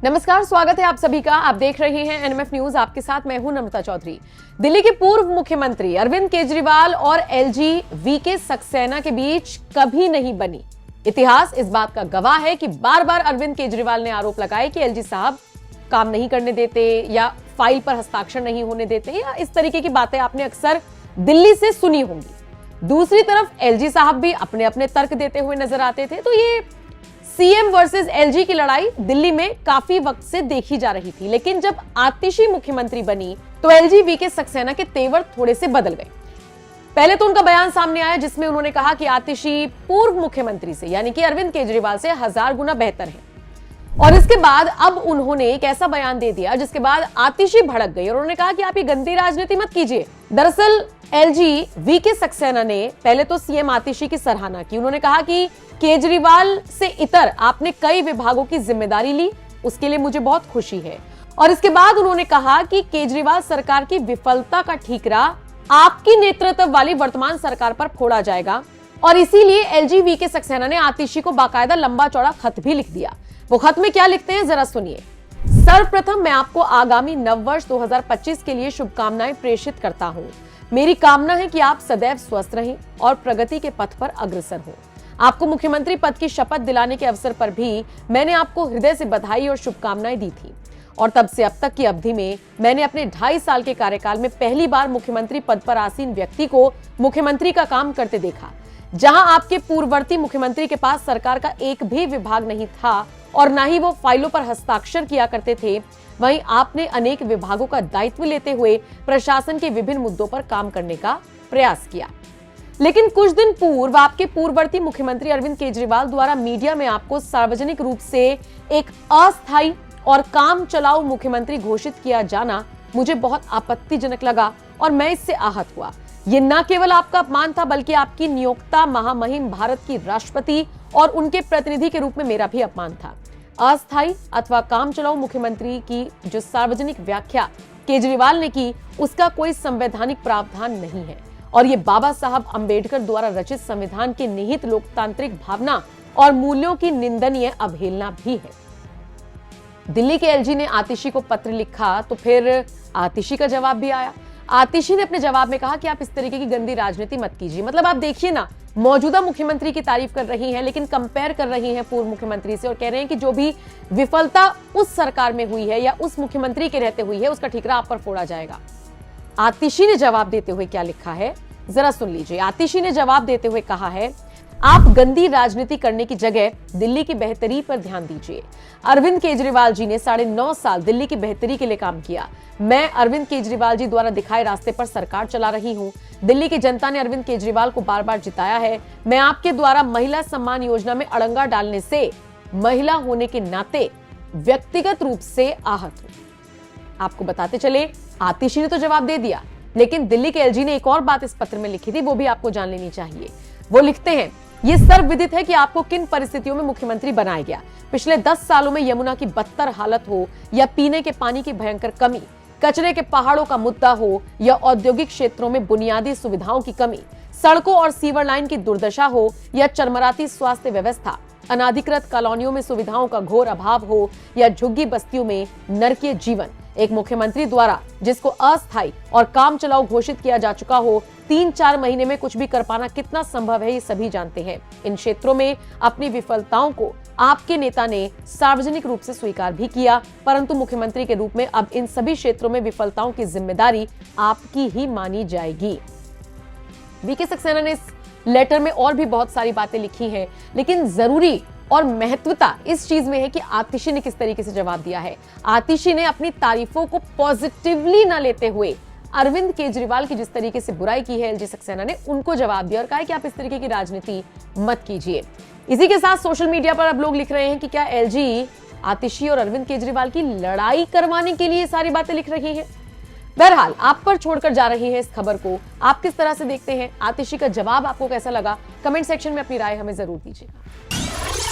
नमस्कार, स्वागत है आप सभी का। आप देख रहे हैं एनएमएफ न्यूज। आपके साथ मैं हूं नम्रता चौधरी। दिल्ली के पूर्व मुख्यमंत्री अरविंद केजरीवाल और एलजी वीके सक्सेना के बीच कभी नहीं बनी। इतिहास इस बात का गवाह है कि बार बार अरविंद केजरीवाल ने आरोप लगाए कि एलजी साहब काम नहीं करने देते या फाइल पर हस्ताक्षर नहीं होने देते, या इस तरीके की बातें आपने अक्सर दिल्ली से सुनी होंगी। दूसरी तरफ एलजी साहब भी अपने अपने तर्क देते हुए नजर आते थे। तो ये सीएम वर्सेस एलजी की लड़ाई दिल्ली में काफी वक्त से देखी जा रही थी, लेकिन जब आतिशी मुख्यमंत्री बनी तो एलजी वीके सक्सेना के तेवर थोड़े से बदल गए। पहले तो उनका बयान सामने आया जिसमें उन्होंने कहा कि आतिशी पूर्व मुख्यमंत्री से यानी कि अरविंद केजरीवाल से 1000 गुना बेहतर है। और इसके बाद अब उन्होंने एक ऐसा बयान दे दिया जिसके बाद आतिशी भड़क गई और उन्होंने कहा कि आप ये गंदी राजनीति मत कीजिए। दरअसल एलजी वीके सक्सेना ने पहले तो सीएम आतिशी की सराहना की। उन्होंने कहा कि केजरीवाल से इतर आपने कई विभागों की जिम्मेदारी ली, उसके लिए मुझे बहुत खुशी है। और इसके बाद उन्होंने कहा कि केजरीवाल सरकार की विफलता का ठीकरा आपकी नेतृत्व वाली वर्तमान सरकार पर फोड़ा जाएगा। और इसीलिए एलजी वीके सक्सेना ने आतिशी को बाकायदा लंबा चौड़ा खत भी लिख दिया। वो खत में क्या लिखते हैं जरा सुनिए। सर्वप्रथम मैं आपको आगामी नववर्ष 2025 के लिए शुभकामनाएं प्रेषित करता हूं। मेरी कामना है कि आप सदैव स्वस्थ रहें और प्रगति के पथ पर अग्रसर हों। आपको मुख्यमंत्री पद की शपथ दिलाने के अवसर पर भी मैंने आपको हृदय से बधाई और शुभकामनाएं दी थी, और तब से अब तक की अवधि में मैंने अपने 2.5 साल के कार्यकाल में पहली बार मुख्यमंत्री पद पर आसीन व्यक्ति को मुख्यमंत्री का काम करते देखा। जहां आपके पूर्ववर्ती मुख्यमंत्री के पास सरकार का एक भी विभाग नहीं था और ना ही वो फाइलों पर हस्ताक्षर किया करते थे, वहीं आपने अनेक विभागों का दायित्व लेते हुए प्रशासन के विभिन्न मुद्दों पर काम करने का प्रयास किया। लेकिन कुछ दिन पूर्व आपके पूर्ववर्ती मुख्यमंत्री अरविंद केजरीवाल द्वारा मीडिया में आपको सार्वजनिक रूप से एक अस्थायी और काम चलाऊ मुख्यमंत्री घोषित किया जाना मुझे बहुत आपत्तिजनक लगा और मैं इससे आहत हुआ। ये न केवल आपका अपमान था बल्कि आपकी नियोक्ता महामहिम भारत की राष्ट्रपति और उनके प्रतिनिधि के रूप में मेरा भी अपमान था। अस्थायी अथवा काम चलाऊ मुख्यमंत्री की जो सार्वजनिक व्याख्या केजरीवाल ने की, उसका कोई संवैधानिक प्रावधान नहीं है और ये बाबा साहब अंबेडकर द्वारा रचित संविधान की निहित लोकतांत्रिक भावना और मूल्यों की निंदनीय अवहेलना भी है। दिल्ली के एलजी ने आतिशी को पत्र लिखा तो फिर आतिशी का जवाब भी आया। आतिशी ने अपने जवाब में कहा कि आप इस तरीके की गंदी राजनीति मत कीजिए। मतलब आप देखिए ना, मौजूदा मुख्यमंत्री की तारीफ कर रही हैं लेकिन कंपेयर कर रही हैं पूर्व मुख्यमंत्री से और कह रहे हैं कि जो भी विफलता उस सरकार में हुई है या उस मुख्यमंत्री के रहते हुई है उसका ठीकरा आप पर फोड़ा जाएगा। आतिशी ने जवाब देते हुए क्या लिखा है जरा सुन लीजिए। आतिशी ने जवाब देते हुए कहा है, आप गंदी राजनीति करने की जगह दिल्ली की बेहतरी पर ध्यान दीजिए। अरविंद केजरीवाल जी ने 9.5 साल दिल्ली की बेहतरी के लिए काम किया। मैं अरविंद केजरीवाल जी द्वारा दिखाए रास्ते पर सरकार चला रही हूं। दिल्ली की जनता ने अरविंद केजरीवाल को बार बार जिताया है। मैं आपके द्वारा महिला सम्मान योजना में अड़ंगा डालने से महिला होने के नाते व्यक्तिगत रूप से आहत हूं। आपको बताते चले, आतिशी ने तो जवाब दे दिया, लेकिन दिल्ली के एलजी ने एक और बात इस पत्र में लिखी थी, वो भी आपको जान लेनी चाहिए। वो लिखते हैं, ये सर्वविदित है कि आपको किन परिस्थितियों में मुख्यमंत्री बनाया गया। पिछले 10 सालों में यमुना की बदतर हालत हो या पीने के पानी की भयंकर कमी, कचरे के पहाड़ों का मुद्दा हो या औद्योगिक क्षेत्रों में बुनियादी सुविधाओं की कमी, सड़कों और सीवर लाइन की दुर्दशा हो या चरमराती स्वास्थ्य व्यवस्था, अनाधिकृत कॉलोनियों में सुविधाओं का घोर अभाव हो या झुग्गी बस्तियों में नरकीय जीवन, एक मुख्यमंत्री द्वारा जिसको अस्थायी और काम चलाऊ घोषित किया जा चुका हो, 3-4 महीने में कुछ भी कर पाना कितना संभव है ये सभी जानते हैं। इन क्षेत्रों में अपनी विफलताओं को आपके नेता ने सार्वजनिक रूप से स्वीकार भी किया, परंतु मुख्यमंत्री के रूप में अब इन सभी क्षेत्रों में विफलताओं की जिम्मेदारी आपकी ही मानी जाएगी। वीके सक्सेना ने इस लेटर में और भी बहुत सारी बातें लिखी हैं, लेकिन जरूरी और महत्वता इस चीज में है कि आतिशी ने किस तरीके से जवाब दिया है। आतिशी ने अपनी तारीफों को पॉजिटिवली न लेते हुए अरविंद केजरीवाल की जिस तरीके से बुराई की है एलजी सक्सेना ने, उनको जवाब दिया और कहा कि आप इस तरीके की राजनीति मत कीजिए। इसी के साथ सोशल मीडिया पर अब लोग लिख रहे हैं कि क्या एलजी आतिशी और अरविंद केजरीवाल की लड़ाई करवाने के लिए सारी बातें लिख रही है। बहरहाल आप पर छोड़कर जा रही है इस खबर को, आप किस तरह से देखते हैं, आतिशी का जवाब आपको कैसा लगा, कमेंट सेक्शन में अपनी राय हमें जरूर दीजिएगा।